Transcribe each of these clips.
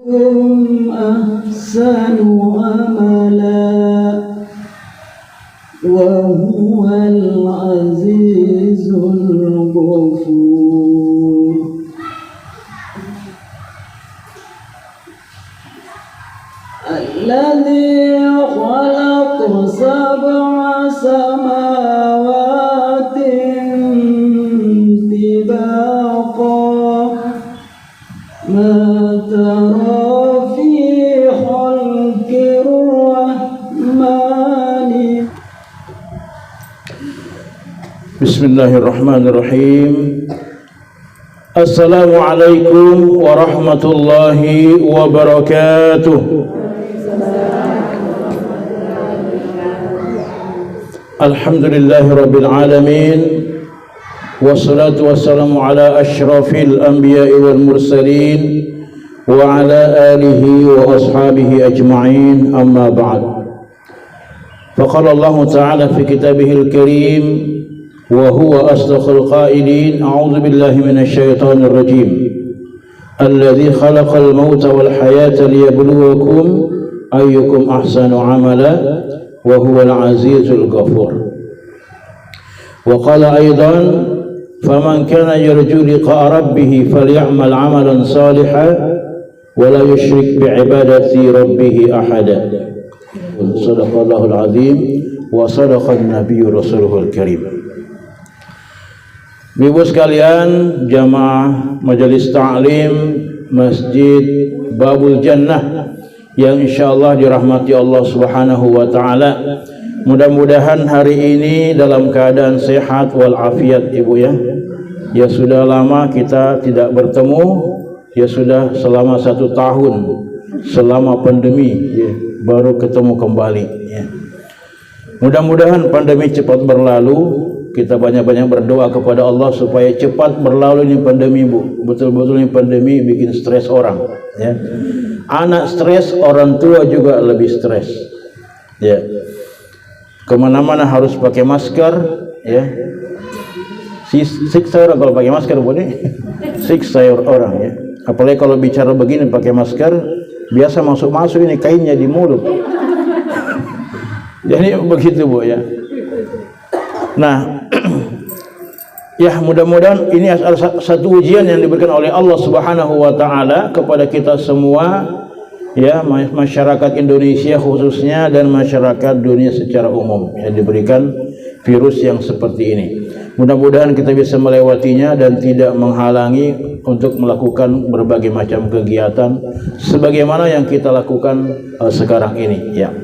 أحسن عملا وهو العزيز الغفور الذي خلق سبع سماوات طباقا ما ترى في خلق الرحمن. Bismillahirrahmanirrahim. Assalamualaikum warahmatullahi wabarakatuh. Alhamdulillahi rabbil alamin. Wassalatu wassalamu ala ashrafil anbiya'i wal mursalin wa ala alihi wa ashabihi ajma'in, amma ba'd. Faqala Allah ta'ala fi kitabihil karim wa huwa asdaqul qailin, a'udzu billahi minasy syaithanir rajim, alladzi khalaqal mauta wal hayata liyabluwakum ayyukum ahsanu amala wa huwal azizul ghafur. Wa qala aidan, faman kana yarju liqa'a rabbih falyamal 'amalan salihan wa la yusyrik bi'ibadati rabbih ahada. Shadaqallahul azim wa sadaqan nabiyyu rasuluhul karim. Ibu sekalian, jamaah majelis ta'lim Masjid Babul Jannah yang insyaallah dirahmati Allah Subhanahu wa taala. Mudah-mudahan hari ini dalam keadaan sehat walafiat Ibu ya. Ya sudah lama kita tidak bertemu, ya sudah selama 1 tahun selama pandemi ya, baru ketemu kembali ya. Mudah-mudahan pandemi cepat berlalu. Kita banyak-banyak berdoa kepada Allah supaya cepat berlalu ini pandemi, Bu. Betul-betul ini pandemi bikin stres orang ya. Anak stres, orang tua juga lebih stres ya. Kemana-mana harus pakai masker ya. Siksa orang kalau pakai masker, Bu nih. Siksa orang ya. Apalagi kalau bicara begini pakai masker, biasa masuk-masuk ini kainnya di mulut. Jadi begitu, Bu ya. Nah, ya mudah-mudahan ini satu ujian yang diberikan oleh Allah Subhanahu wa taala kepada kita semua ya, masyarakat Indonesia khususnya dan masyarakat dunia secara umum yang diberikan virus yang seperti ini. Mudah-mudahan kita bisa melewatinya dan tidak menghalangi untuk melakukan berbagai macam kegiatan sebagaimana yang kita lakukan sekarang ini ya.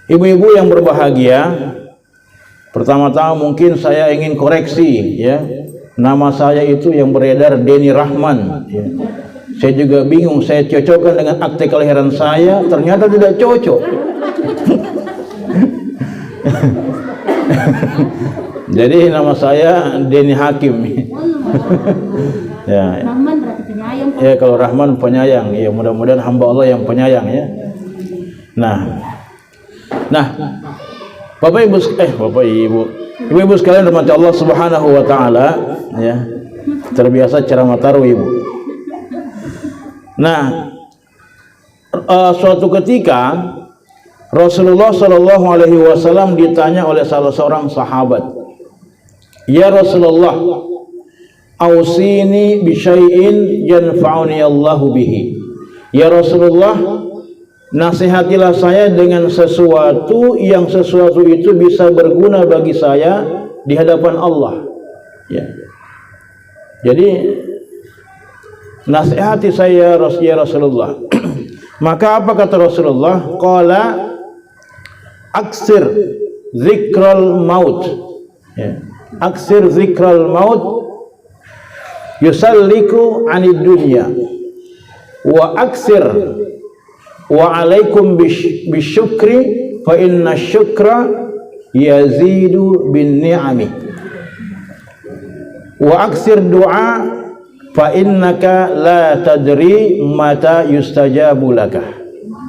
Ibu-ibu yang berbahagia, pertama-tama mungkin saya ingin koreksi ya. Nama saya itu yang beredar Denny Rahman ya. Saya juga bingung, saya cocokkan dengan akte kelahiran saya, ternyata tidak cocok. Jadi nama saya Denny Hakim. Ya. Rahman berarti penyayang. Ya, kalau Rahman penyayang. Ya, mudah-mudahan hamba Allah yang penyayang ya. Nah, Bapak Ibu, Ibu-ibu sekalian rahmati Allah Subhanahu wa taala ya. Terbiasa ceramah tarawih, Ibu. Nah, suatu ketika Rasulullah sallallahu alaihi wasallam ditanya oleh salah seorang sahabat, "Ya Rasulullah, ausini bi syai'in yanfa'uni Allahu bihi." Ya Rasulullah, nasihatilah saya dengan sesuatu yang sesuatu itu bisa berguna bagi saya di hadapan Allah. Ya. Jadi nasihati saya ya Rasulullah. Maka apa kata Rasulullah? Qala aksir zikral maut. Ya. Aksir zikral maut yusalliku anid dunya wa aksir wa alaikum bisyukri fa inna syukra yazidu bin ni'ami wa aksir doa fa innaka la tadri mata yustajabu laka.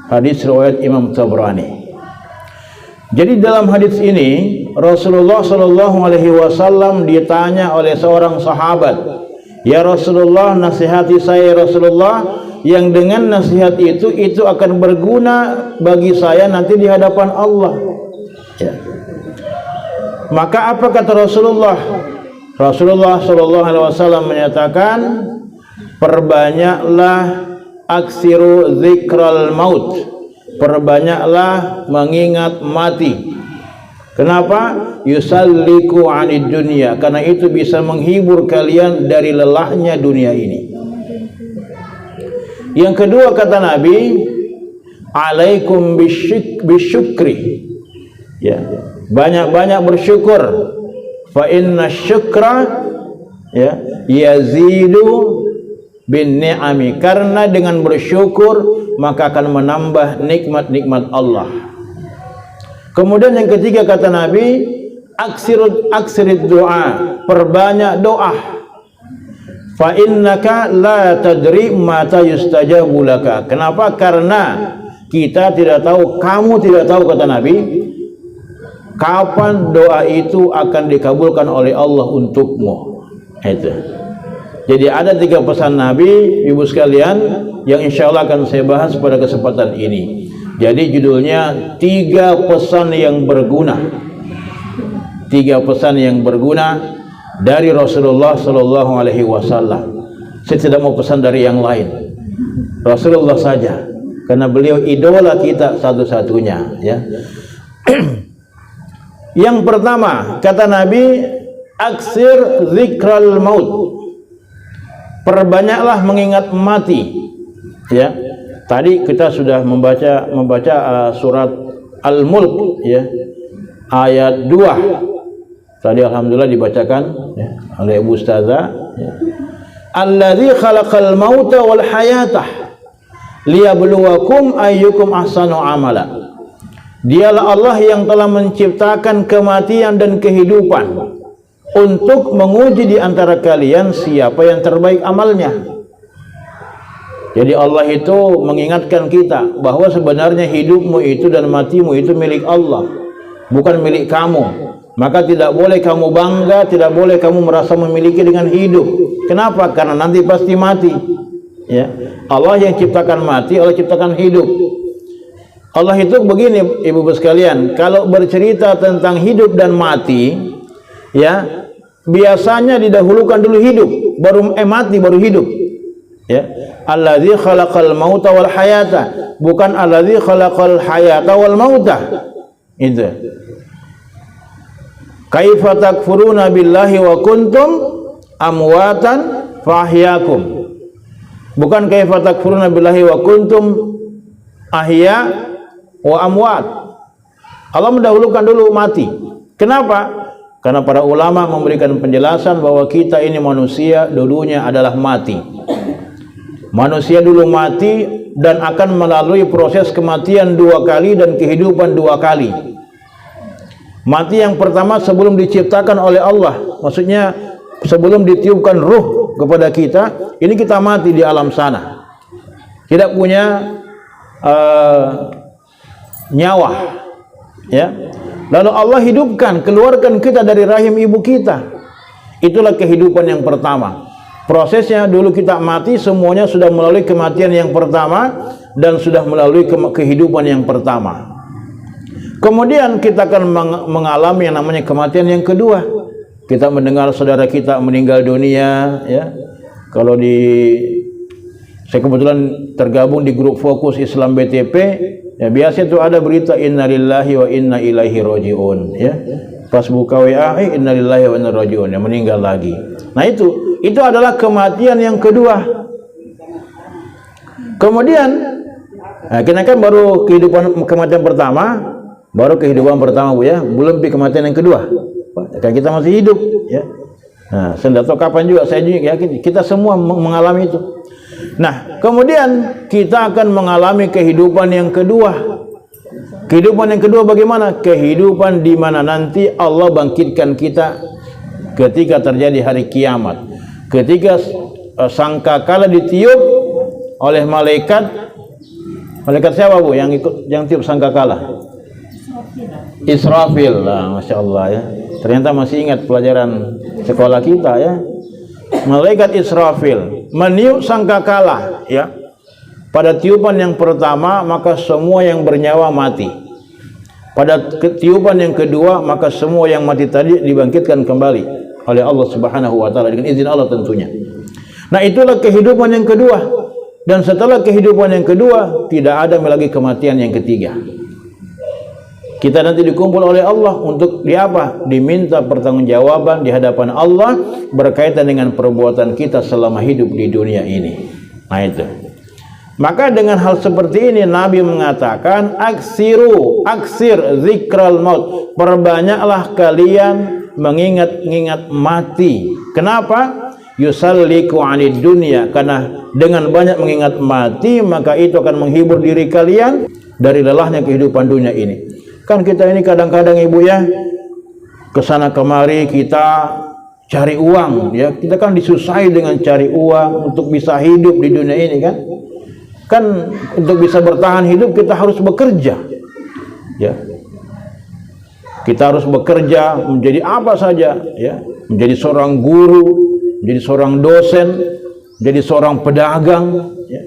Hadis riwayat Imam Tabrani. Jadi dalam hadis ini Rasulullah sallallahu alaihi wasallam ditanya oleh seorang sahabat, Ya Rasulullah, nasihati saya ya Rasulullah, yang dengan nasihat itu akan berguna bagi saya nanti di hadapan Allah. Ya. Maka apa kata Rasulullah? Rasulullah sallallahu alaihi wasallam menyatakan, perbanyaklah aksiru dzikral maut, perbanyaklah mengingat mati. Kenapa? Yusalliku 'anid dunya, karena itu bisa menghibur kalian dari lelahnya dunia ini. Yang kedua kata Nabi, alaikum bisyukri. Ya, banyak-banyak bersyukur. Fa inna syukra ya yazidu bin ni'ami, karena dengan bersyukur maka akan menambah nikmat-nikmat Allah. Kemudian yang ketiga kata Nabi, aksirid doa, perbanyak doa. Fa innaka la tadri mata yustajabu laka. Kenapa? Karena kita tidak tahu, kamu tidak tahu kata Nabi, kapan doa itu akan dikabulkan oleh Allah untukmu. Itu. Jadi ada 3 pesan Nabi, ibu sekalian, yang insya Allah akan saya bahas pada kesempatan ini. Jadi judulnya 3 pesan yang berguna. 3 pesan yang berguna dari Rasulullah sallallahu alaihi wasallam. Saya tidak mau pesan dari yang lain, Rasulullah saja, karena beliau idola kita satu-satunya, ya. Yang pertama kata Nabi, aksir zikral maut, perbanyaklah mengingat mati. Ya, tadi kita sudah membaca surat Al-Mulk, ya, ayat 2. Tadi alhamdulillah dibacakan ya, oleh Ibu Ustazah, ya. Alladzi khalaqal mauta wal hayatah liyabluwakum ayyukum ahsanu amala. Dialah Allah yang telah menciptakan kematian dan kehidupan untuk menguji di antara kalian siapa yang terbaik amalnya. Jadi Allah itu mengingatkan kita bahwa sebenarnya hidupmu itu dan matimu itu milik Allah, bukan milik kamu. Maka tidak boleh kamu bangga, tidak boleh kamu merasa memiliki dengan hidup. Kenapa? Karena nanti pasti mati. Ya, Allah yang ciptakan mati, Allah ciptakan hidup. Allah itu begini, ibu-ibu sekalian, kalau bercerita tentang hidup dan mati, ya, biasanya didahulukan dulu hidup, baru mati, baru hidup. Ya, alladzi khalaqal mauta wal hayata, bukan alladzi khalaqal hayata wal mauta. Itu. Kaifa takfuruna billahi wa kuntum amwatan fahyakum. Bukan kaifa takfuruna billahi wa kuntum ahya wa amwat. Allah mendahulukan dulu mati. Kenapa? Karena para ulama memberikan penjelasan bahwa kita ini manusia dulunya adalah mati. Manusia dulu mati dan akan melalui proses kematian 2 kali dan kehidupan 2 kali. Mati yang pertama sebelum diciptakan oleh Allah, maksudnya sebelum ditiupkan ruh kepada kita, ini kita mati di alam sana, tidak punya nyawa, ya. Lalu Allah hidupkan, keluarkan kita dari rahim ibu kita. Itulah kehidupan yang pertama. Prosesnya dulu kita mati, semuanya sudah melalui kematian yang pertama dan sudah melalui kehidupan yang pertama. Kemudian kita akan mengalami yang namanya kematian yang kedua. Kita mendengar saudara kita meninggal dunia, ya. Kalau saya kebetulan tergabung di grup Fokus Islam BTP, ya, biasa itu ada berita innalillahi wa inna ilaihi rajiun, ya. Pas buka WA, innalillahi wa inna rajiun, ya, meninggal lagi. Nah, itu adalah kematian yang kedua. Kemudian kita kan baru kematian pertama, baru kehidupan pertama, Bu, ya, belum kematian yang kedua. Kan kita masih hidup, ya. Nah, saya tidak tahu kapan juga, saya juga yakin kita semua mengalami itu. Nah, kemudian kita akan mengalami kehidupan yang kedua. Kehidupan yang kedua bagaimana? Kehidupan di mana nanti Allah bangkitkan kita ketika terjadi hari kiamat. Ketika sangkakala ditiup oleh malaikat siapa, Bu, yang tiup sangkakala? Israfil lah, Masya Allah, ya. Ternyata masih ingat pelajaran sekolah kita, ya. malaikat Israfil meniup sangkakala, ya. Pada tiupan yang pertama maka semua yang bernyawa mati. Pada tiupan yang kedua maka semua yang mati tadi dibangkitkan kembali oleh Allah Subhanahu wa taala dengan izin Allah tentunya. Nah, itulah kehidupan yang kedua. Dan setelah kehidupan yang kedua tidak ada lagi kematian yang ketiga. Kita nanti dikumpul oleh Allah untuk diapa? Diminta pertanggungjawaban di hadapan Allah berkaitan dengan perbuatan kita selama hidup di dunia ini. Nah, itu. Maka dengan hal seperti ini Nabi mengatakan aksir zikral maut, perbanyaklah kalian mengingat-ingat mati. Kenapa? Yusalliku 'anid dunya, karena dengan banyak mengingat mati maka itu akan menghibur diri kalian dari lelahnya kehidupan dunia ini. Kan kita ini kadang-kadang ibu ya, kesana kemari kita cari uang ya, kita kan disusahi dengan cari uang untuk bisa hidup di dunia ini kan. Kan untuk bisa bertahan hidup kita harus bekerja, ya. Kita harus bekerja menjadi apa saja, ya. Menjadi seorang guru, menjadi seorang dosen, menjadi seorang pedagang, ya.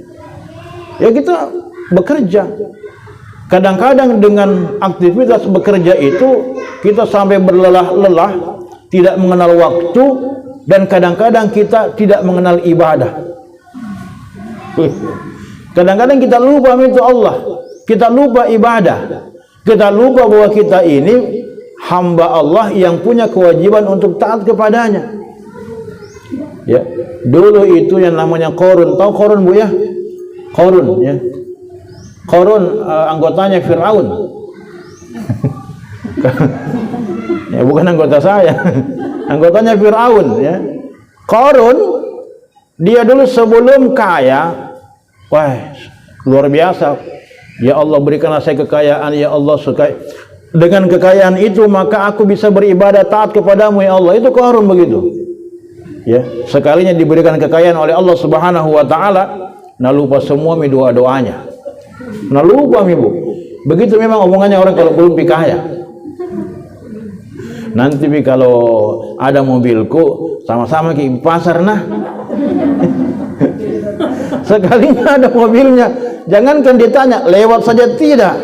Ya kita bekerja. Kadang-kadang dengan aktivitas bekerja itu kita sampai berlelah-lelah, tidak mengenal waktu, dan kadang-kadang kita tidak mengenal ibadah. Kadang-kadang kita lupa minta Allah, kita lupa ibadah, kita lupa bahwa kita ini hamba Allah yang punya kewajiban untuk taat kepadanya. Ya, dulu itu yang namanya Qarun, tahu Qarun Bu ya? Qarun ya. Qarun anggotanya Firaun. Ya, bukan anggota saya. Anggotanya Firaun ya. Qarun dia dulu sebelum kaya, wah, luar biasa. Ya Allah, berikanlah saya kekayaan, ya Allah, dengan kekayaan itu maka aku bisa beribadah taat kepadamu ya Allah. Itu Qarun begitu. Ya, sekalinya diberikan kekayaan oleh Allah Subhanahu wa taala, nah lupa semua doa-doanya. Nah lupa Bu. Begitu memang omongannya orang kalau belum kaya. Nanti kalau ada mobilku sama-sama ke pasar nah. Sekalinya ada mobilnya, jangankan ditanya, lewat saja tidak.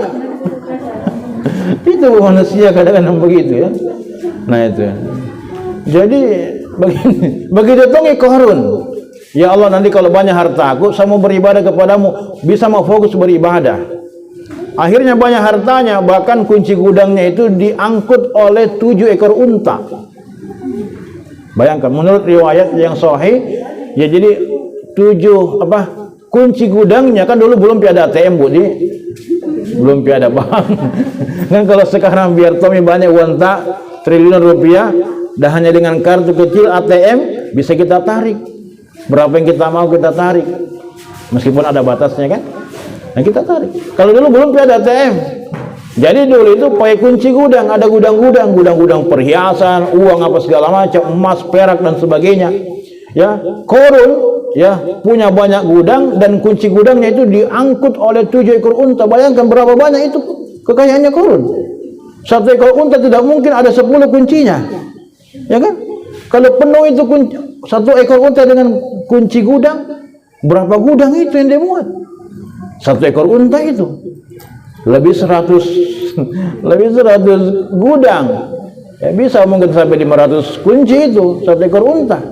Itu manusia kadang-kadang begitu ya. Nah itu. Jadi begitu tongi Qarun. Ya Allah, nanti kalau banyak hartaku, saya mau beribadah kepadamu, bisa mau fokus beribadah. Akhirnya banyak hartanya, bahkan kunci gudangnya itu diangkut oleh 7 ekor unta. Bayangkan, menurut riwayat yang sahih, ya jadi 7 kunci gudangnya, kan dulu belum ada ATM Bu, belum ada bank. Kan kalau sekarang biar Tommy banyak uang triliunan rupiah, dah hanya dengan kartu kecil ATM bisa kita tarik. Berapa yang kita mau kita tarik, meskipun ada batasnya kan. Nah kita tarik. Kalau dulu belum ada ATM, jadi dulu itu pakai kunci gudang, ada gudang-gudang perhiasan, uang apa segala macam, emas, perak dan sebagainya. Ya, Qarun ya punya banyak gudang dan kunci gudangnya itu diangkut oleh 7 ekor unta. Bayangkan berapa banyak itu kekayaannya Qarun. 1 ekor unta tidak mungkin ada 10 kuncinya, ya kan? Kalau penuh itu 1 ekor unta dengan kunci gudang, berapa gudang itu yang dia muat? 1 ekor unta itu lebih 100 gudang. Ya, bisa mungkin sampai 500 kunci itu 1 ekor unta.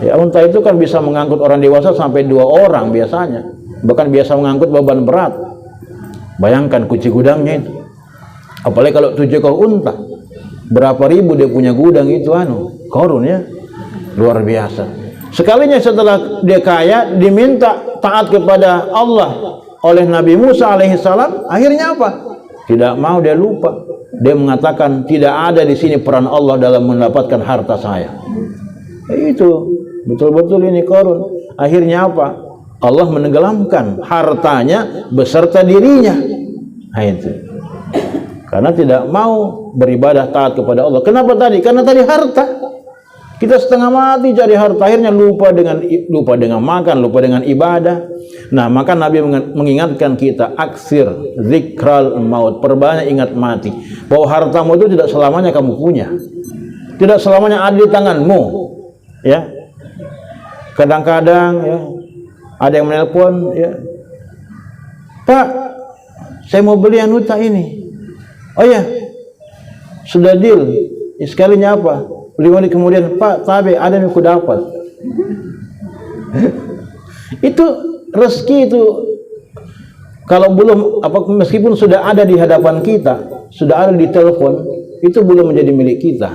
Ya, unta itu kan bisa mengangkut orang dewasa sampai 2 orang biasanya. Bahkan biasa mengangkut beban berat. Bayangkan kunci gudangnya itu. Apalagi kalau 7 ekor unta. Berapa ribu dia punya gudang itu Qarun ya. Luar biasa. Sekalinya setelah dia kaya, diminta taat kepada Allah oleh Nabi Musa alaihissalam, akhirnya apa? Tidak mau, dia lupa. Dia mengatakan tidak ada di sini peran Allah dalam mendapatkan harta saya. Itu betul-betul ini Qarun. Akhirnya apa? Allah menenggelamkan hartanya beserta dirinya. Nah itu. Karena tidak mau beribadah taat kepada Allah. Kenapa tadi? Karena tadi harta. Kita setengah mati cari harta, akhirnya lupa dengan makan, lupa dengan ibadah. Nah, maka Nabi mengingatkan kita, aksir zikral maut, perbanyak ingat mati. Bahwa hartamu itu tidak selamanya kamu punya. Tidak selamanya ada di tanganmu. Ya. Kadang-kadang ya ada yang menelpon, ya, Pak, saya mau beli anuta ini. Oh ya, sudah deal. Sekalinya apa? 5 menit kemudian, Pak, tabe ada yang aku dapat. Itu rezeki itu. Kalau belum meskipun sudah ada di hadapan kita, sudah ada di telepon, itu belum menjadi milik kita.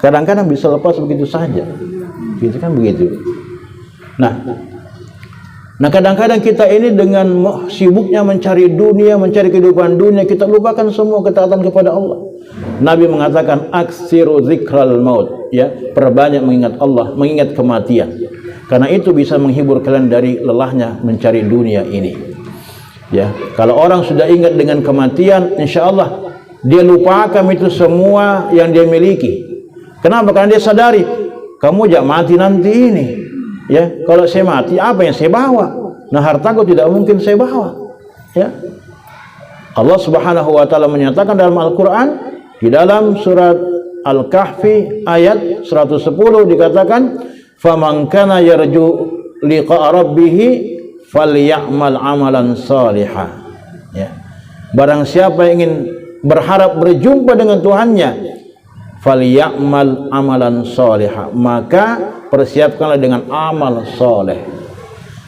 Kadang-kadang bisa lepas begitu saja. Gitu kan begitu. Nah kadang-kadang kita ini dengan sibuknya mencari dunia, mencari kehidupan dunia, kita lupakan semua ketaatan kepada Allah. Nabi mengatakan aksiru zikral maut, ya, perbanyak mengingat Allah, mengingat kematian. Karena itu bisa menghibur kalian dari lelahnya mencari dunia ini. Ya, kalau orang sudah ingat dengan kematian, insya Allah dia lupakan itu semua yang dia miliki. Kenapa? Karena dia sadari, kamu jangan mati nanti ini. Ya, kalau saya mati, apa yang saya bawa? Nah, hartaku tidak mungkin saya bawa. Ya, Allah Subhanahu Wa Taala menyatakan dalam Al-Quran, di dalam surat Al-Kahfi ayat 110 dikatakan, faman kana yarju liqa rabbih falyamal amalan salihah. Ya. Barang siapa yang ingin berharap berjumpa dengan Tuhannya, falyamal amalan salihah, maka persiapkanlah dengan amal soleh.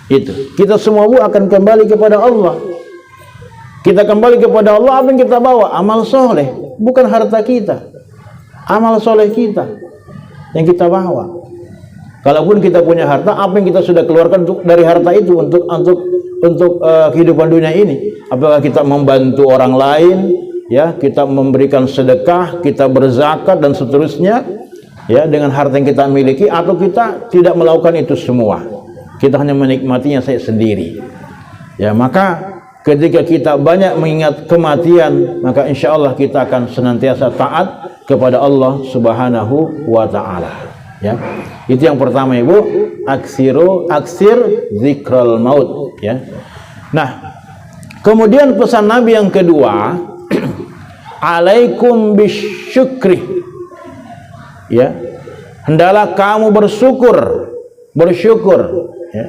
Itu kita semua akan kembali kepada Allah. Kita kembali kepada Allah, apa yang kita bawa? Amal soleh, bukan harta kita. Amal soleh kita yang kita bawa. Kalaupun kita punya harta, apa yang kita sudah keluarkan dari harta itu untuk kehidupan dunia ini? Apakah kita membantu orang lain, ya, kita memberikan sedekah, kita berzakat dan seterusnya, ya, dengan harta yang kita miliki, atau kita tidak melakukan itu semua? Kita hanya menikmatinya saya sendiri. Ya, maka ketika kita banyak mengingat kematian, maka insya Allah kita akan senantiasa taat kepada Allah Subhanahu Wa Taala. Ya, itu yang pertama, Ibu, aksir zikral maut. Ya, nah, kemudian pesan Nabi yang kedua, alaikum bisyukri. Ya, hendaklah kamu bersyukur. Ya,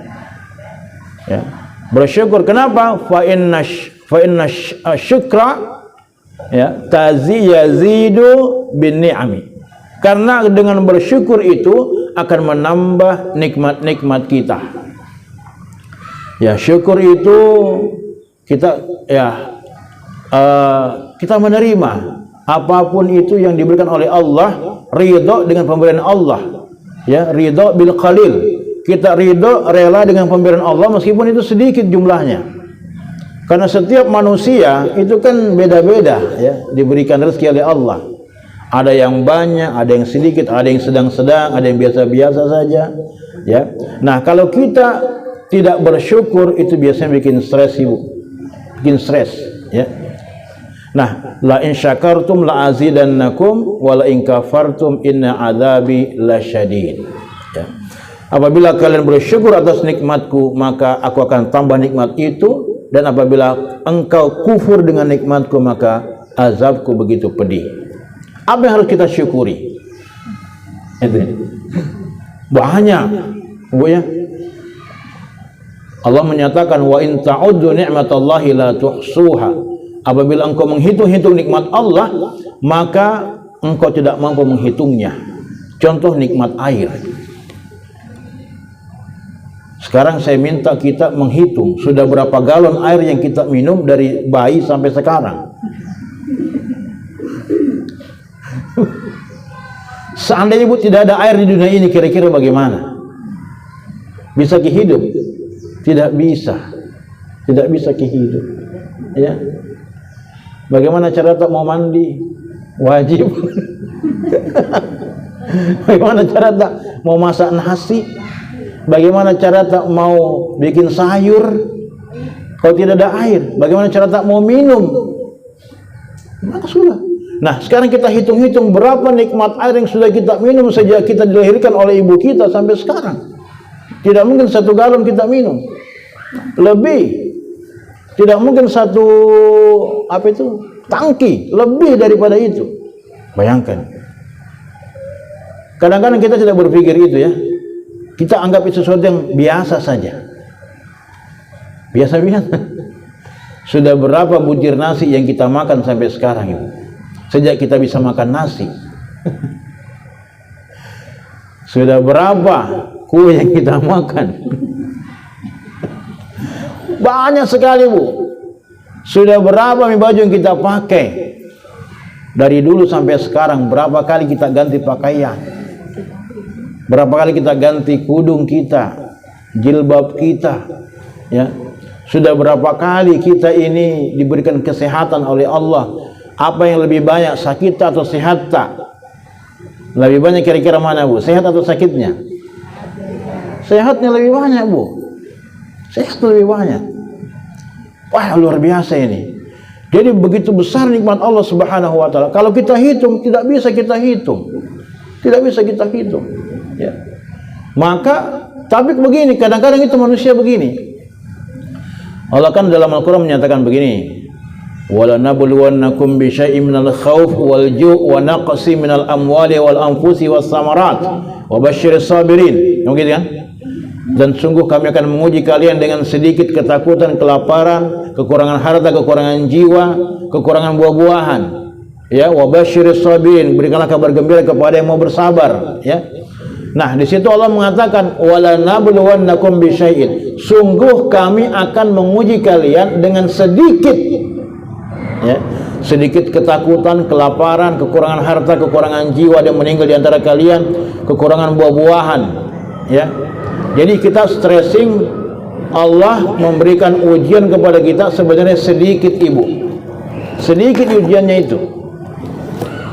ya, bersyukur. Kenapa? Fa inna syukra, ya, yazidu bin ni'ami. Karena dengan bersyukur itu akan menambah nikmat-nikmat kita. Ya, syukur itu kita, ya, kita menerima apapun itu yang diberikan oleh Allah, ridho dengan pemberian Allah. Ya, ridho bil qalil. Kita ridho, rela dengan pemberian Allah meskipun itu sedikit jumlahnya. Karena setiap manusia itu kan beda-beda, ya, diberikan rezeki oleh Allah. Ada yang banyak, ada yang sedikit, ada yang sedang-sedang, ada yang biasa-biasa saja. Ya. Nah, kalau kita tidak bersyukur, itu biasanya bikin stres, Ibu. Bikin stres. Ya. Nah, la in syakartum la azidannakum wa la in kafartum inna adzabi lasyadid. Ya. Apabila kalian bersyukur atas nikmatku, maka aku akan tambah nikmat itu, dan apabila engkau kufur dengan nikmatku, maka azabku begitu pedih. Apa yang harus kita syukuri? Itu banyak, Bu, ya. Allah menyatakan, wa in ta'uddu ni'matallahi la tuhsuha. Apabila engkau menghitung-hitung nikmat Allah, maka engkau tidak mampu menghitungnya. Contoh nikmat air. Sekarang saya minta kita menghitung sudah berapa galon air yang kita minum dari bayi sampai sekarang. Seandainya, Bu, tidak ada air di dunia ini, kira-kira bagaimana? Bisa hidup? Tidak bisa. Tidak bisa hidup. Ya. Bagaimana cara tak mau mandi? Wajib. Bagaimana cara tak mau masak nasi? Bagaimana cara tak mau bikin sayur? Kalau tidak ada air, bagaimana cara tak mau minum? Maka sudah. Nah, sekarang kita hitung-hitung berapa nikmat air yang sudah kita minum sejak kita dilahirkan oleh ibu kita sampai sekarang. Tidak mungkin 1 galon kita minum. Lebih. Tidak mungkin 1 tangki, lebih daripada itu. Bayangkan. Kadang-kadang kita tidak berpikir itu, ya. kita anggap itu sesuatu yang biasa saja. Biasa-biasa. Sudah berapa butir nasi yang kita makan sampai sekarang, Ibu? Sejak kita bisa makan nasi. Sudah berapa kue yang kita makan? Banyak sekali, Bu. Sudah berapa baju yang kita pakai? Dari dulu sampai sekarang, berapa kali kita ganti pakaian? Berapa kali kita ganti kudung kita, jilbab kita, ya? Sudah berapa kali kita ini diberikan kesehatan oleh Allah? Apa yang lebih banyak, sakit atau sehat tak? Lebih banyak kira-kira mana, Bu? Sehat atau sakitnya? Sehatnya lebih banyak, Bu. Sehat lebih banyak. Wah, luar biasa ini. Jadi begitu besar nikmat Allah Subhanahu wa taala. Kalau kita hitung, tidak bisa kita hitung. Tidak bisa kita hitung. Ya. Maka, tapi begini, kadang-kadang itu manusia begini. Allah kan dalam Al-Quran menyatakan begini, wala nabluwannakum bi syai'in minal khauf wal ju' wa naqsi minal amwali wal anfusi was samarat wa basyiris sabirin. Begitu kan? Dan sungguh kami akan menguji kalian dengan sedikit ketakutan, kelaparan, kekurangan harta, kekurangan jiwa, kekurangan buah-buahan. Ya, wa basyiris sabirin, berikanlah kabar gembira kepada yang mau bersabar, ya. Nah, di situ Allah mengatakan wala nabluwannakum bi syai'in. Sungguh kami akan menguji kalian dengan sedikit, ya, sedikit ketakutan, kelaparan, kekurangan harta, kekurangan jiwa dan meninggal di antara kalian, kekurangan buah-buahan, ya. Jadi kita stressing, Allah memberikan ujian kepada kita sebenarnya sedikit, Ibu. Sedikit ujiannya itu.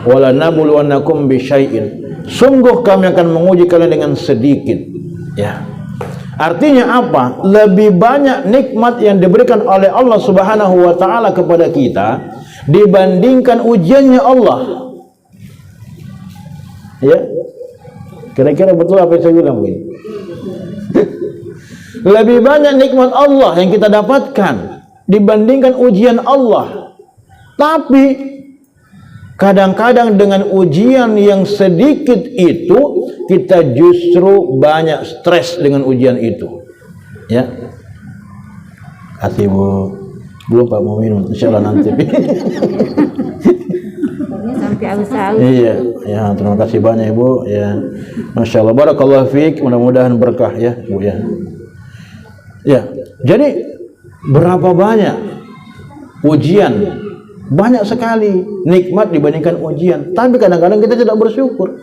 Wala nabluwannakum bi syai'in. Sungguh kami akan menguji kalian dengan sedikit, ya. Artinya apa? Lebih banyak nikmat yang diberikan oleh Allah Subhanahu wa taala kepada kita dibandingkan ujiannya Allah. Ya. Kira-kira betul apa yang saya bilang begini? Lebih banyak nikmat Allah yang kita dapatkan dibandingkan ujian Allah. Tapi kadang-kadang dengan ujian yang sedikit itu kita justru banyak stres dengan ujian itu, ya. Kasih, Bu. Belum Pak mau minum, insyaallah nanti. Sampai aus-aus. Iya, ya, terima kasih banyak, Ibu, ya. Masya Allah, barakallahu fiik, mudah-mudahan berkah, ya, Bu, ya. Ya, jadi berapa banyak ujian, banyak sekali nikmat dibandingkan ujian, tapi kadang-kadang kita tidak bersyukur.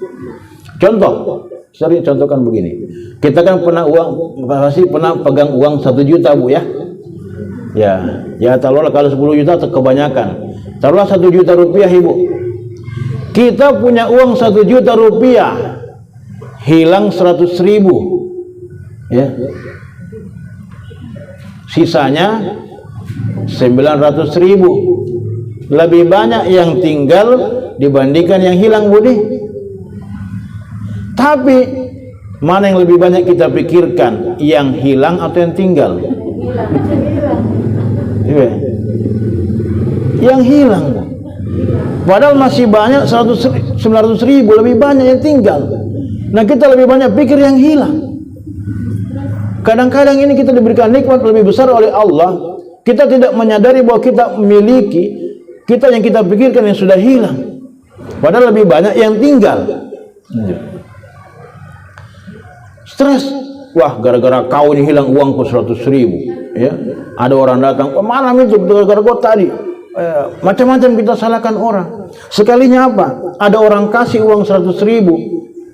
Contoh, sering contohkan begini, kita kan pernah pasti pernah pegang uang 1 juta, Bu, ya. Ya, taruhlah kalau 10 juta kebanyakan, taruhlah 1 juta rupiah, Ibu. Kita punya uang 1 juta rupiah, hilang 100.000, ya. Sisanya 900.000. Lebih banyak yang tinggal dibandingkan yang hilang, Budi. Tapi mana yang lebih banyak kita pikirkan, yang hilang atau yang tinggal? Yang hilang. Padahal masih banyak 900.000, lebih banyak yang tinggal. Nah, kita lebih banyak pikir yang hilang. Kadang-kadang ini kita diberikan nikmat lebih besar oleh Allah, kita tidak menyadari bahwa kita memiliki, yang kita pikirkan yang sudah hilang, padahal lebih banyak yang tinggal. Stres, wah gara-gara kau ini hilang uangku 100.000, ya. Ada orang datang, oh, malam itu gara-gara kau tadi, macam-macam kita salahkan orang. Sekalinya apa? Ada orang kasih uang 100.000,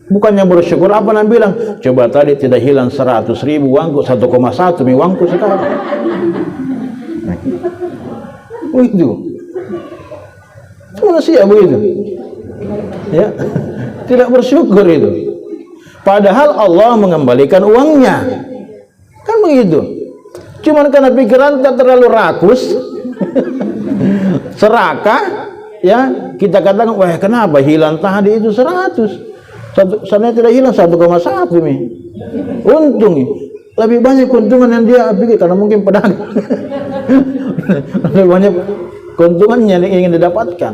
bukannya bersyukur, apa nak bilang? Coba tadi tidak hilang 100.000 uangku, 1,1 uangku sekarang. Begitu. Manusia begitu, ya, tidak bersyukur itu. Padahal Allah mengembalikan uangnya, kan begitu. Cuman karena pikiran tak terlalu rakus, serakah, ya, kita katakan, wah kenapa hilang tadi itu 100, sana tidak hilang 1,1 nih. Untung lebih banyak keuntungan yang dia pikir, karena mungkin pedagang. Lebih banyak keuntungannya yang ingin didapatkan,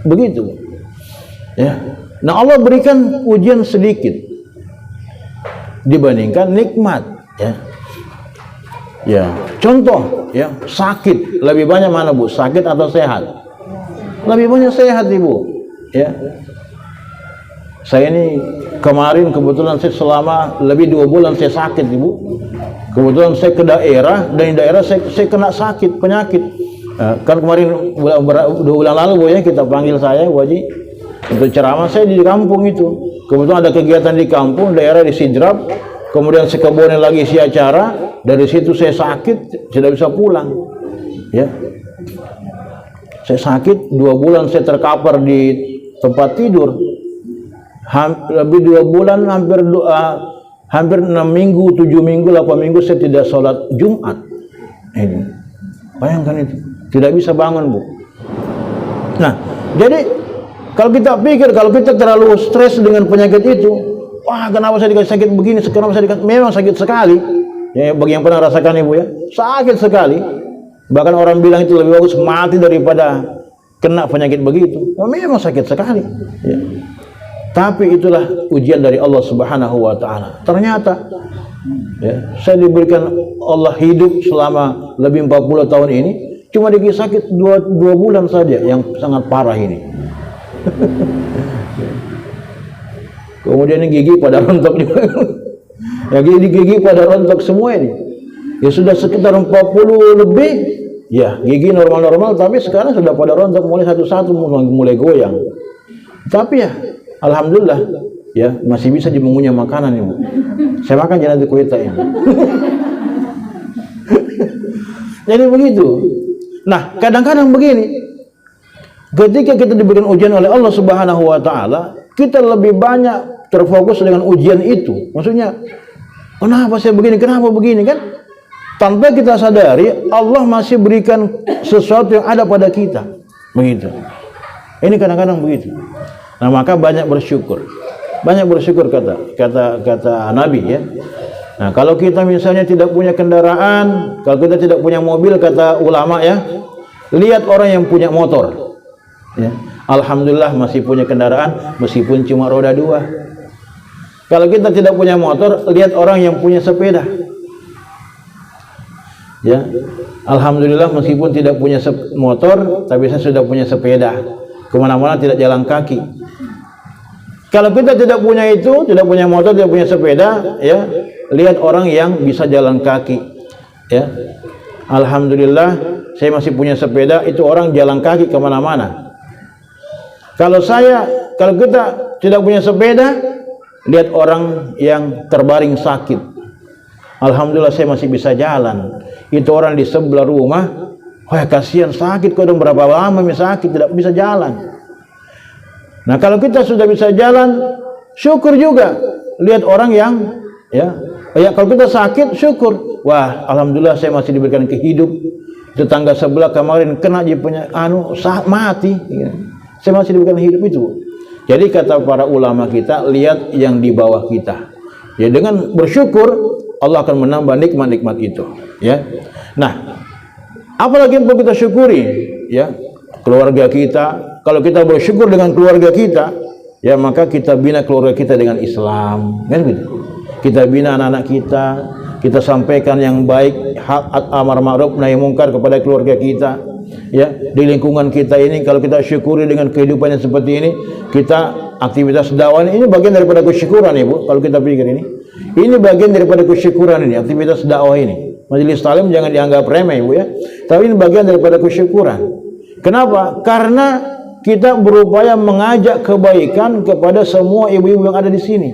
begitu, ya. Nah, Allah berikan ujian sedikit, dibandingkan nikmat, ya. Ya, contoh, ya, sakit lebih banyak mana Bu? Sakit atau sehat? Lebih banyak sehat Ibu, ya. Saya ini kemarin kebetulan saya selama lebih 2 bulan saya sakit Ibu. Kebetulan saya ke daerah, dan di daerah saya kena sakit, penyakit. Kan kemarin 2 bulan lalu Bu, ya, kita panggil saya Bu Haji untuk ceramah. Saya di kampung itu. Kebetulan ada kegiatan di kampung, daerah di Sidrap. Kemudian saya ke Bone lagi si acara. Dari situ saya sakit, tidak bisa pulang. Ya. Saya sakit 2 bulan, saya terkapar di tempat tidur. Lebih 2 bulan, hampir 6 minggu, 7 minggu, 8 minggu saya tidak sholat Jumat. Ini, bayangkan itu, tidak bisa bangun Bu. Nah, jadi kalau kita pikir, kalau kita terlalu stres dengan penyakit itu, wah kenapa saya dikasih sakit begini, kenapa saya dikasih, memang sakit sekali. Ya, bagi yang pernah rasakan Ibu, ya, sakit sekali. Bahkan orang bilang itu lebih bagus mati daripada kena penyakit begitu. Ya, memang sakit sekali. Ya. Tapi itulah ujian dari Allah Subhanahu wa Ta'ala. Ternyata, ya, saya diberikan Allah hidup selama lebih 40 tahun ini, cuma dikasih sakit 2 bulan saja yang sangat parah ini. Kemudian gigi pada rontok juga. Ya, gigi pada rontok semua ini. Ya sudah sekitar 40 lebih, ya gigi normal-normal, tapi sekarang sudah pada rontok mulai satu-satu, mulai goyang. Tapi ya alhamdulillah, ya masih bisa mengunyah makanan Ibu. Saya makan jangan di kuita ini. Jadi begitu. Nah, kadang-kadang begini. Ketika kita diberikan ujian oleh Allah Subhanahu wa Ta'ala, kita lebih banyak terfokus dengan ujian itu. Maksudnya, kenapa saya begini, kenapa begini, kan? Tanpa kita sadari, Allah masih berikan sesuatu yang ada pada kita. Begitu. Ini kadang-kadang begitu. Nah, maka banyak bersyukur. Banyak bersyukur kata Nabi, ya. Nah, kalau kita misalnya tidak punya kendaraan, kalau kita tidak punya mobil, kata ulama, ya, lihat orang yang punya motor. Ya. Alhamdulillah masih punya kendaraan meskipun cuma roda 2. Kalau kita tidak punya motor, lihat orang yang punya sepeda. Ya. Alhamdulillah meskipun tidak punya motor, tapi saya sudah punya sepeda. Kemana-mana tidak jalan kaki. Kalau kita tidak punya itu, tidak punya motor, tidak punya sepeda, ya, lihat orang yang bisa jalan kaki. Ya. Alhamdulillah saya masih punya sepeda, itu orang jalan kaki kemana-mana. Kalau kita tidak punya sepeda, lihat orang yang terbaring sakit. Alhamdulillah saya masih bisa jalan. Itu orang di sebelah rumah, wah kasihan sakit, kok udah berapa lama sakit tidak bisa jalan. Nah, kalau kita sudah bisa jalan, syukur juga. Lihat orang yang, ya kalau kita sakit, syukur. Wah, alhamdulillah saya masih diberikan kehidup. Tetangga sebelah kemarin kena punya mati. Saya masih diberikan hidup itu. Jadi kata para ulama kita, lihat yang di bawah kita. Ya, dengan bersyukur Allah akan menambah nikmat-nikmat itu. Ya. Nah, apalagi yang perlu kita syukuri, ya, keluarga kita. Kalau kita bersyukur dengan keluarga kita, ya maka kita bina keluarga kita dengan Islam, kan gitu. Kita bina anak-anak kita sampaikan yang baik, hak amar ma'ruf nahi mungkar kepada keluarga kita. Ya, di lingkungan kita ini kalau kita syukuri dengan kehidupan yang seperti ini, kita aktivitas dakwah ini bagian daripada kesyukuran, Ibu. Kalau kita pikir ini bagian daripada kesyukuran ini, aktivitas dakwah ini. Majelis taklim jangan dianggap remeh, Ibu, ya. Tapi ini bagian daripada kesyukuran. Kenapa? Karena kita berupaya mengajak kebaikan kepada semua ibu-ibu yang ada di sini.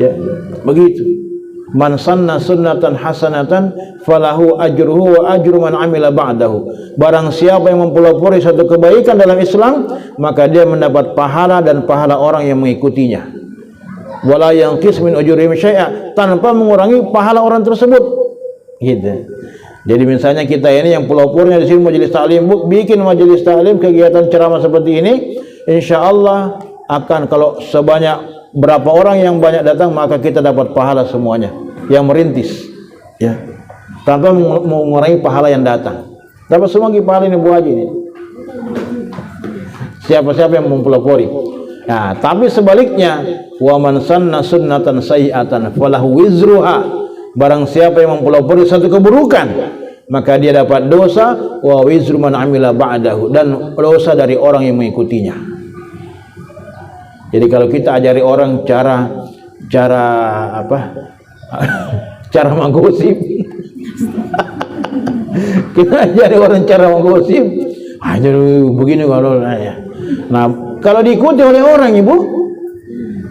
Ya, begitu. Man sanna sunnatan hasanatan falahu ajruhu wa ajru man amila ba'dahu. Barang siapa yang mempelopori satu kebaikan dalam Islam, maka dia mendapat pahala dan pahala orang yang mengikutinya. Wala yanqis min ujurihim syai'a, tanpa mengurangi pahala orang tersebut. Gitu. Jadi misalnya kita ini yang pelopornya di sini majelis taklim, bikin majelis taklim kegiatan ceramah seperti ini, insyaallah akan, kalau sebanyak berapa orang yang banyak datang, maka kita dapat pahala semuanya yang merintis, ya, tanpa mengurangi pahala yang datang. Dapat semua pahala ini Bu Haji ini. Siapa-siapa yang mempelopori. Nah, tapi sebaliknya, wa man sanna sunnatan sayyi'atan falahu wizruha. Barang siapa yang mempelopori satu keburukan, maka dia dapat dosa, wa wizru man amila ba'dahu, dan dosa dari orang yang mengikutinya. Jadi kalau kita ajari orang cara apa? Cara menggosip. Kita ajari orang cara menggosip. Jadi begini kalau ya. Nah, kalau diikuti oleh orang, Ibu,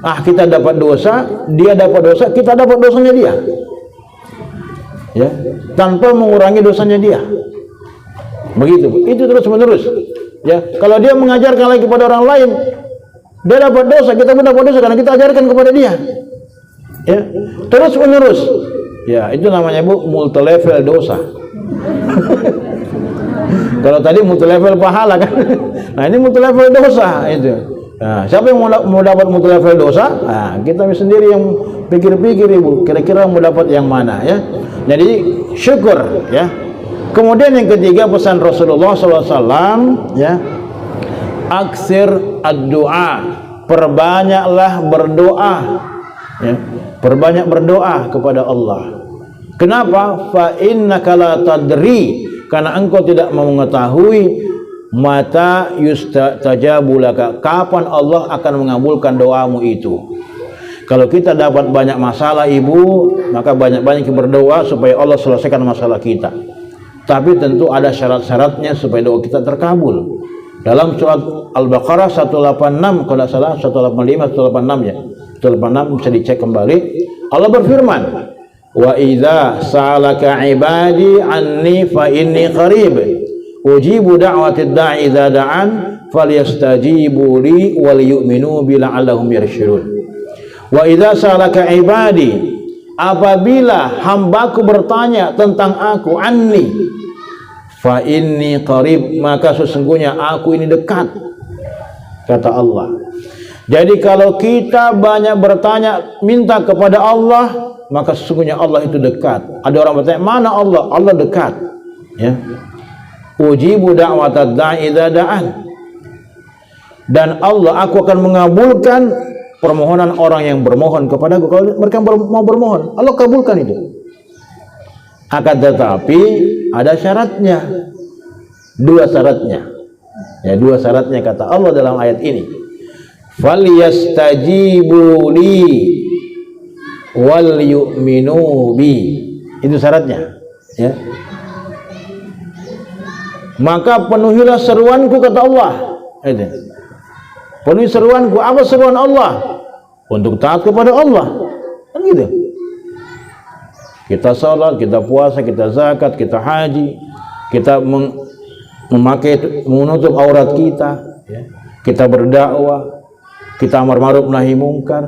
kita dapat dosa, dia dapat dosa, kita dapat dosanya dia. Ya, tanpa mengurangi dosanya dia. Begitu. Itu terus menerus. Ya, kalau dia mengajarkan lagi kepada orang lain, dia dapat dosa, kita pun dapat dosa karena kita ajarkan kepada dia. Ya, terus menerus. Ya, itu namanya, Bu, multi level dosa. Kalau tadi multi level pahala kan. Nah, ini multi level dosa itu. Nah, siapa yang mau dapat multi level dosa? Nah, kita sendiri yang pikir-pikir, Ibu, kira-kira mau dapat yang mana ya. Jadi syukur ya. Kemudian yang ketiga pesan Rasulullah SAW ya. Aksir ad-du'a, perbanyaklah berdoa ya. Perbanyak berdoa kepada Allah. Kenapa? Fa innaka la tadri, karena engkau tidak mengetahui mata yustajabu laka, kapan Allah akan mengabulkan doamu itu. Kalau kita dapat banyak masalah, Ibu, maka banyak-banyak berdoa supaya Allah selesaikan masalah kita. Tapi tentu ada syarat-syaratnya supaya doa kita terkabul. Dalam surat Al-Baqarah 186 kalau tidak salah, 185 186 ya. 186 bisa dicek kembali. Allah berfirman, wa idza sa'alaka ibadi anni fa inni qarib ujibu da'watid da'i idza da'an falyastajibu li wal yu'minu bi la'allahum yarshudun. Wa idza sa'alaka ibadi, apabila hambaku bertanya tentang aku, anni fa inni qarib, maka sesungguhnya aku ini dekat, kata Allah. Jadi kalau kita banyak bertanya, minta kepada Allah, maka sesungguhnya Allah itu dekat. Ada orang bertanya, mana Allah? Allah dekat. Ya. Ujibu da'watad da'i idza da'an. Dan Allah, aku akan mengabulkan permohonan orang yang bermohon kepadaku. Kalau mereka mau bermohon, Allah kabulkan itu. Akan tetapi ada syaratnya. Dua syaratnya. Ya, dua syaratnya kata Allah dalam ayat ini. Falyastajibu li wal yu'minu bi. Itu syaratnya, ya. Maka penuhilah seruanku, kata Allah. Itu. Penuhi seruanku. Apa seruan Allah? Untuk taat kepada Allah. Kan gitu. Kita salat, kita puasa, kita zakat, kita haji, kita menutup aurat kita, ya. Kita berdakwah, kita amar ma'ruf nahi mungkar,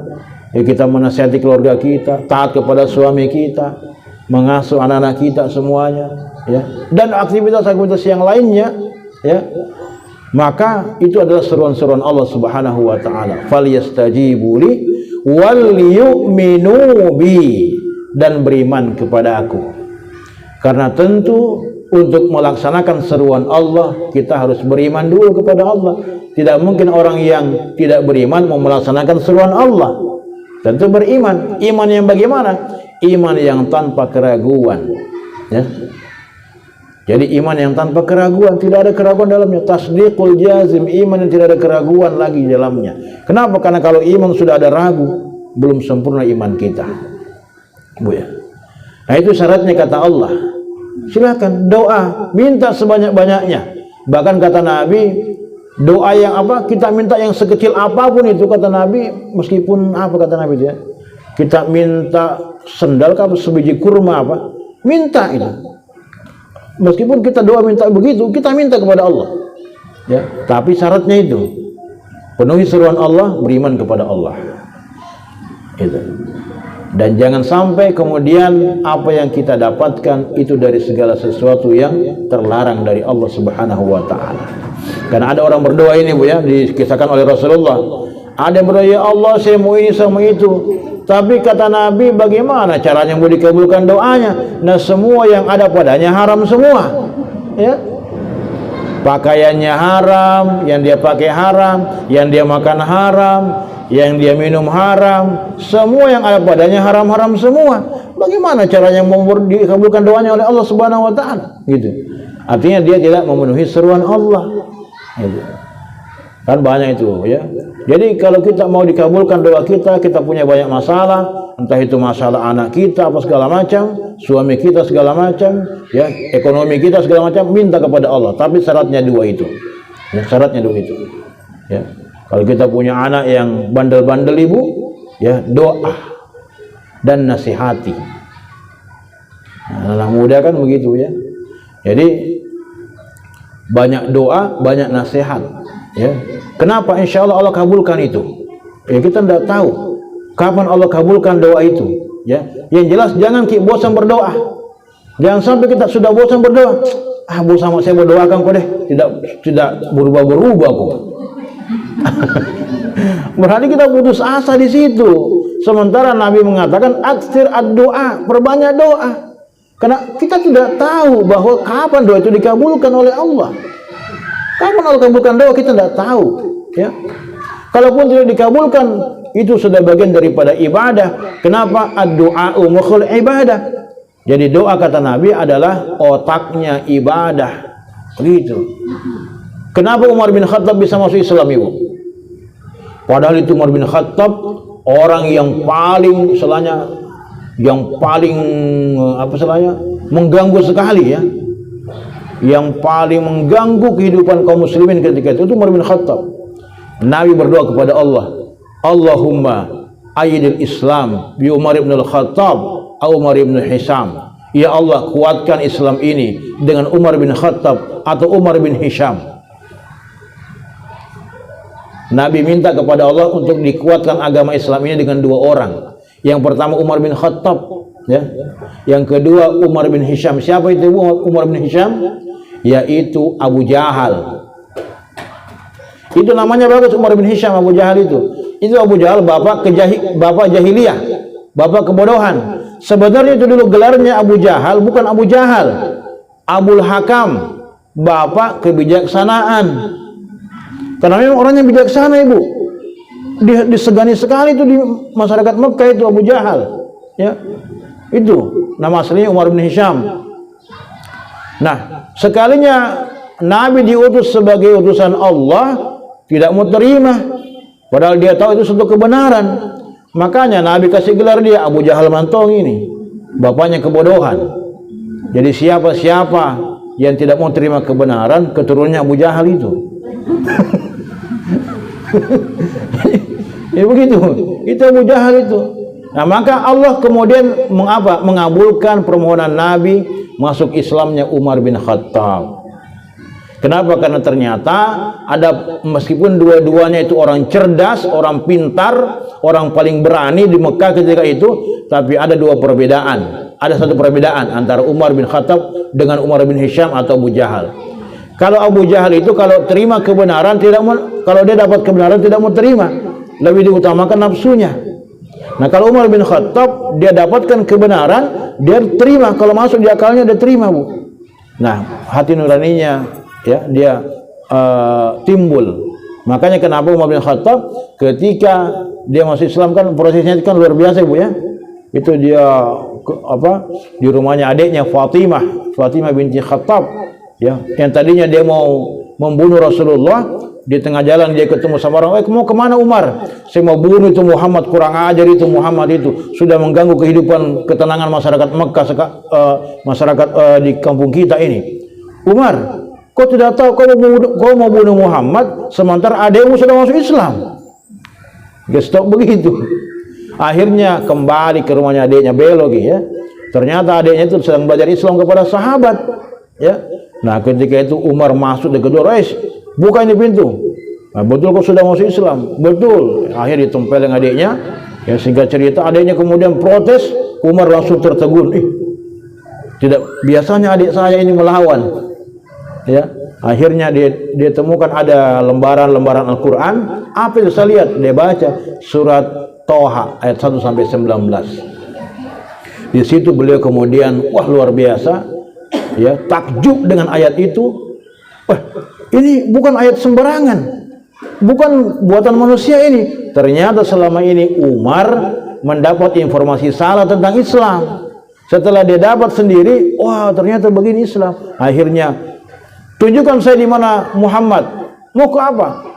ya, kita menasihati keluarga kita, taat kepada suami kita, mengasuh anak-anak kita semuanya, ya, dan aktivitas-aktivitas yang lainnya, ya. Maka itu adalah seruan-seruan Allah Subhanahu wa taala. Falyastajibu li wal yu'minu bi, dan beriman kepada aku. Karena tentu untuk melaksanakan seruan Allah, kita harus beriman dulu kepada Allah. Tidak mungkin orang yang tidak beriman mau melaksanakan seruan Allah. Tentu beriman. Iman yang bagaimana? Iman yang tanpa keraguan, ya. Jadi iman yang tanpa keraguan, tidak ada keraguan dalamnya. Tasdiqul jazim, iman yang tidak ada keraguan lagi di dalamnya. Kenapa? Karena kalau iman sudah ada ragu, belum sempurna iman kita, Bu, ya. Nah, itu syaratnya kata Allah. Silakan doa, minta sebanyak-banyaknya. Bahkan kata Nabi, doa yang apa, kita minta yang sekecil apapun itu, kata Nabi, meskipun apa kata Nabi itu, ya, kita minta sendal atau sebiji kurma apa, minta itu. Meskipun kita doa minta begitu, kita minta kepada Allah, ya. Tapi syaratnya itu penuhi seruan Allah, beriman kepada Allah, itu. Dan jangan sampai kemudian apa yang kita dapatkan itu dari segala sesuatu yang terlarang dari Allah Subhanahu wa taala. Karena ada orang berdoa ini, Bu, ya, dikisahkan oleh Rasulullah. Ada yang berdoa, ya Allah, saya mau ini sama itu. Tapi kata Nabi, bagaimana caranya mau dikabulkan doanya? Nah, semua yang ada padanya haram semua, ya. pakaiannya haram, yang dia pakai haram, yang dia makan haram, yang dia minum haram, semua yang ada padanya haram-haram semua. Bagaimana caranya dikabulkan doanya oleh Allah Subhanahu wa taala? Gitu. Artinya dia tidak memenuhi seruan Allah. Gitu. Kan banyak itu ya. Jadi kalau kita mau dikabulkan doa kita, kita punya banyak masalah, entah itu masalah anak kita apa segala macam, suami kita segala macam, ya, ekonomi kita segala macam, minta kepada Allah. Tapi syaratnya dua itu. Ya, syaratnya dua itu. Ya. Kalau kita punya anak yang bandel-bandel ibu, ya, doa dan nasihati. Nah, anak muda kan begitu ya. Jadi banyak doa, banyak nasihat. Ya, kenapa? Insya Allah Allah kabulkan itu. Ya, kita tidak tahu kapan Allah kabulkan doa itu. Ya, yang jelas jangan kita bosan berdoa. Jangan sampai kita sudah bosan berdoa. Bosan sama saya berdoakan kok deh. Tidak berubah-berubah kok. Berarti kita putus asa di situ. Sementara Nabi mengatakan aksir ad-doa, perbanyak doa. Karena kita tidak tahu bahwa kapan doa itu dikabulkan oleh Allah. Kapan Allah kabulkan doa kita tidak tahu, ya. Kalaupun tidak dikabulkan, itu sudah bagian daripada ibadah. Kenapa? Ad-du'a'u mukhul ibadah. Jadi doa kata Nabi adalah otaknya ibadah. Begitu. Kenapa Umar bin Khattab bisa masuk Islam, Ibu? Padahal itu Umar bin Khattab orang yang paling mengganggu sekali ya. Yang paling mengganggu kehidupan kaum muslimin ketika itu Umar bin Khattab. Nabi berdoa kepada Allah, Allahumma ayyidil Islam bi Umar bin Khattab atau Umar bin Hisham. Ya Allah, kuatkan Islam ini dengan Umar bin Khattab atau Umar bin Hisham. Nabi minta kepada Allah untuk dikuatkan agama Islam ini dengan dua orang. Yang pertama Umar bin Khattab, ya. Yang kedua Umar bin Hisham. Siapa itu Umar bin Hisham? Yaitu Abu Jahal. Itu namanya bagus, Umar bin Hisham, Abu Jahal itu. Itu Abu Jahal bapak jahiliyah, bapak kebodohan. Sebenarnya itu dulu gelarnya Abu Jahal, bukan Abu Jahal. Abul Hakam, bapak kebijaksanaan. Karena memang orangnya bijaksana, Ibu. Disegani sekali itu di masyarakat Mekah itu Abu Jahal. Ya. Itu nama aslinya Umar bin Hisham. Nah, sekalinya Nabi diutus sebagai utusan Allah, tidak mau terima. Padahal dia tahu itu suatu kebenaran. Makanya Nabi kasih gelar dia Abu Jahal Mantong ini. Bapaknya kebodohan. Jadi siapa-siapa yang tidak mau terima kebenaran, keturunannya Abu Jahal itu. Ya begitu. Itu Abu Jahal itu. Nah, maka Allah kemudian mengabulkan permohonan Nabi masuk Islamnya Umar bin Khattab. Kenapa? Karena ternyata ada, meskipun dua-duanya itu orang cerdas, orang pintar, orang paling berani di Mekah ketika itu, tapi ada dua perbedaan. Ada satu perbedaan antara Umar bin Khattab dengan Umar bin Hisham atau Abu Jahal. Kalau Abu Jahal itu kalau terima kebenaran kalau dia dapat kebenaran tidak mau terima, lebih diutamakan nafsunya. Nah, kalau Umar bin Khattab dia dapatkan kebenaran, dia terima, kalau masuk di akalnya dia terima, Bu. Nah, hati nuraninya ya dia timbul. Makanya kenapa Umar bin Khattab ketika dia masuk Islam kan prosesnya kan luar biasa, Bu ya. Itu dia di rumahnya adiknya Fatimah binti Khattab ya, yang tadinya dia mau membunuh Rasulullah. Di tengah jalan dia ketemu sama orang, mau kemana Umar? Saya mau bunuh itu Muhammad, kurang ajar itu Muhammad itu, sudah mengganggu kehidupan ketenangan masyarakat Mekah, masyarakat di kampung kita ini. Umar, kau tidak tahu kau mau bunuh Muhammad, sementara adikmu sudah masuk Islam. Gestok begitu. Akhirnya kembali ke rumahnya adiknya, belok ya. Ternyata adiknya itu sedang belajar Islam kepada sahabat. Ya. Nah, ketika itu Umar masuk ke kedua, buka ini pintu. Nah, betul kau sudah masuk Islam? Betul. Akhirnya ditempelin adiknya. Ya, singkat cerita adiknya kemudian protes. Umar langsung tertegun. Tidak biasanya adik saya ini melawan. Ya, akhirnya dia temukan ada lembaran-lembaran Al-Quran. Apa yang saya lihat? Dia baca surat Toha ayat 1 sampai 19. Di situ beliau kemudian luar biasa. Ya, takjub dengan ayat itu. Ini bukan ayat sembarangan, bukan buatan manusia ini. Ternyata selama ini Umar mendapat informasi salah tentang Islam. Setelah dia dapat sendiri, wah ternyata begini Islam. Akhirnya, tunjukkan saya di mana Muhammad. Mau ke apa?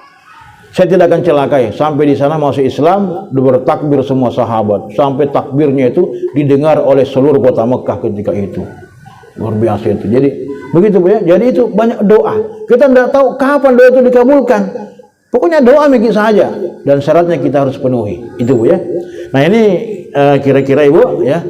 Saya tidak akan celakai. Sampai di sana masuk Islam, bertakbir semua sahabat. Sampai takbirnya itu didengar oleh seluruh kota Mekah ketika itu. Luar biasa itu. Jadi begitu Bu ya. Jadi itu banyak doa. Kita tidak tahu kapan doa itu dikabulkan. Pokoknya doa mikir saja dan syaratnya kita harus penuhi. Itu Bu ya. Nah ini kira-kira Ibu ya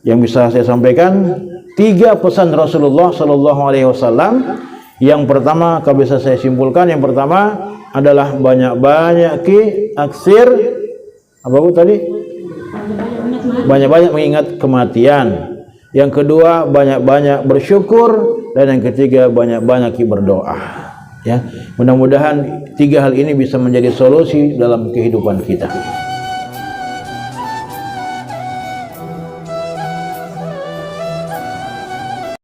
yang bisa saya sampaikan 3 pesan Rasulullah Sallallahu Alaihi Wasallam. Yang pertama, kalau bisa saya simpulkan, yang pertama adalah banyak-banyak aksir apa Bu tadi? Banyak-banyak mengingat kematian. Yang kedua, banyak-banyak bersyukur, dan yang ketiga, banyak-banyak berdoa. Ya, mudah-mudahan 3 hal ini bisa menjadi solusi dalam kehidupan kita.